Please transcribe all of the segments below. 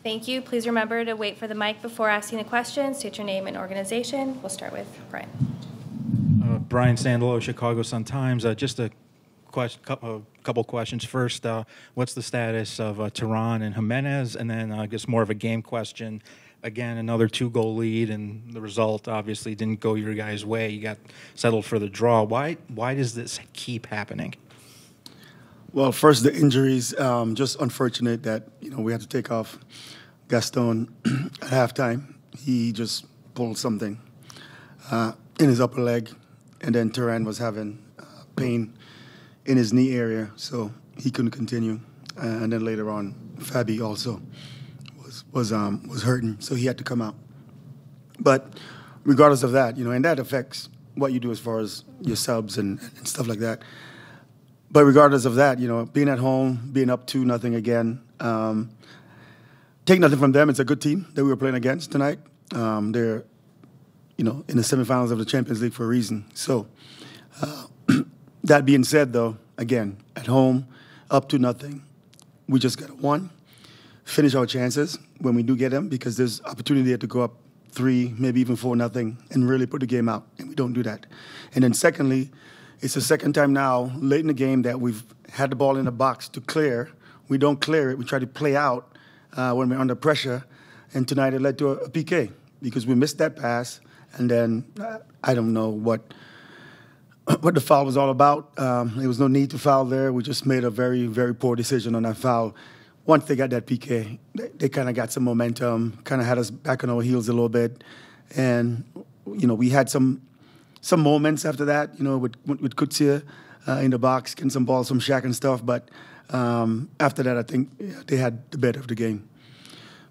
Thank you. Please remember to wait for the mic before asking the question. State your name and organization. We'll start with Brian. Brian Sandalo, Chicago Sun-Times. Just a couple questions. First, what's the status of Tehran and Jimenez? And then I guess more of a game question. Again, another 2-goal lead, and the result obviously didn't go your guys' way. You got settled for the draw. Why does this keep happening? Well, first, the injuries. Just unfortunate that we had to take off Gaston at halftime. He just pulled something in his upper leg, and then Tehran was having pain in his knee area, so he couldn't continue. And then later on, Fabi also was hurting, so he had to come out. But regardless of that, and that affects what you do as far as your subs and stuff like that. But regardless of that, being at home, being up 2-0 again, take nothing from them. It's a good team that we were playing against tonight. They're, in the semifinals of the Champions League for a reason. So that being said, though, again, at home, up 2-0, we just got to, finish our chances when we do get them, because there's opportunity to go up 3, maybe even 4-0, and really put the game out, and we don't do that. And then secondly, it's the second time now, late in the game, that we've had the ball in the box to clear. We don't clear it. We try to play out when we're under pressure, and tonight it led to a PK because we missed that pass, and then I don't know what the foul was all about. There was no need to foul there. We just made a very, very poor decision on that foul. Once they got that PK, they kind of got some momentum, kind of had us back on our heels a little bit. And, we had some moments after that, with Kutsia in the box, getting some balls from Shaq and stuff. But after that, I think they had the better of the game.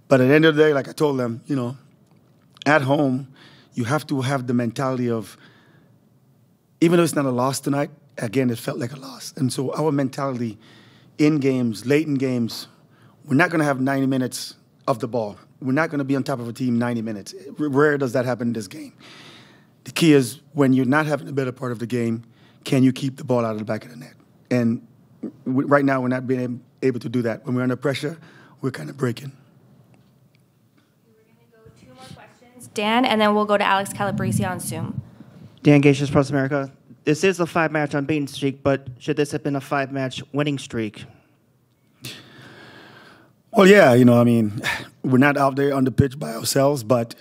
But at the end of the day, like I told them, at home, you have to have the mentality of, even though it's not a loss tonight, again, it felt like a loss. And so our mentality in games, late in games, we're not going to have 90 minutes of the ball. We're not going to be on top of a team 90 minutes. Rare does that happen in this game. The key is when you're not having the better part of the game, can you keep the ball out of the back of the net? And right now, we're not being able to do that. When we're under pressure, we're kind of breaking. We're going to go 2 more questions. Dan, and then we'll go to Alex Calabrese on Zoom. Dan Gage, Sports America. This is a 5-match unbeaten streak, but should this have been a 5-match winning streak? Well, yeah, we're not out there on the pitch by ourselves, but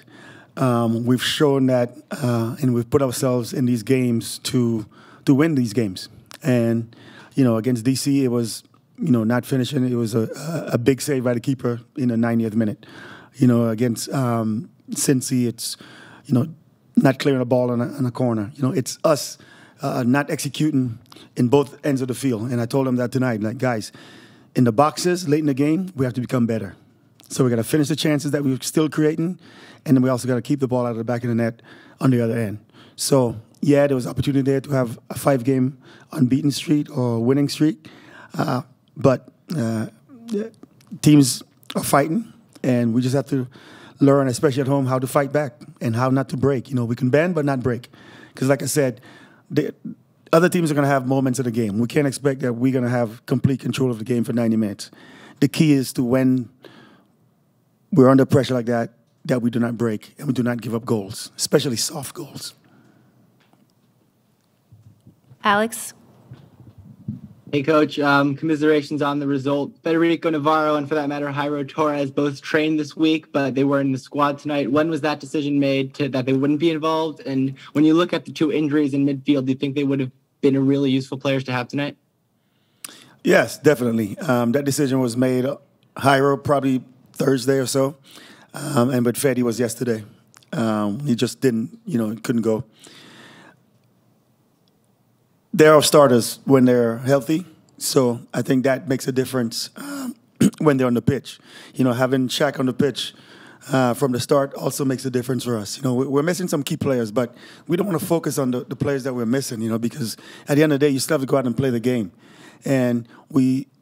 we've shown that and we've put ourselves in these games to win these games. And, against DC, it was, not finishing. It was a big save by the keeper in the 90th minute. Against Cincy, it's, not clearing a ball on a corner. It's us not executing in both ends of the field. And I told them that tonight, like, guys, in the boxes, late in the game, we have to become better. So we got to finish the chances that we're still creating, and then we also got to keep the ball out of the back of the net on the other end. So, yeah, there was opportunity there to have a 5-game unbeaten streak or winning streak. But teams are fighting, and we just have to learn, especially at home, how to fight back and how not to break. We can bend but not break. Because like I said, other teams are going to have moments of the game. We can't expect that we're going to have complete control of the game for 90 minutes. The key is to, when we're under pressure like that we do not break and we do not give up goals, especially soft goals. Alex? Hey, Coach. Commiserations on the result. Federico Navarro and, for that matter, YoDeportes both trained this week, but they weren't in the squad tonight. When was that decision made that they wouldn't be involved? And when you look at the 2 injuries in midfield, do you think they would have been really useful players to have tonight? Yes, definitely. That decision was made, Jairo, probably Thursday or so, but Fedi was yesterday. He just couldn't go. They're our starters when they're healthy, so I think that makes a difference when they're on the pitch. Having Shaq on the pitch from the start also makes a difference for us. We're missing some key players, but we don't want to focus on the players that we're missing, because at the end of the day, you still have to go out and play the game. And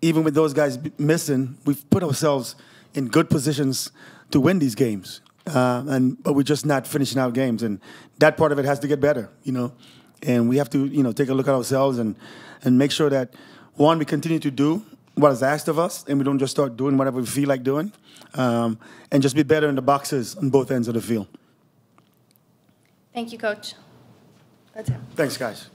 even with those guys missing, we've put ourselves in good positions to win these games. But we're just not finishing out games, and that part of it has to get better, And we have to, take a look at ourselves and make sure that, one, we continue to do what is asked of us, and we don't just start doing whatever we feel like doing, and just be better in the boxes on both ends of the field. Thank you, Coach. That's it. Thanks, guys.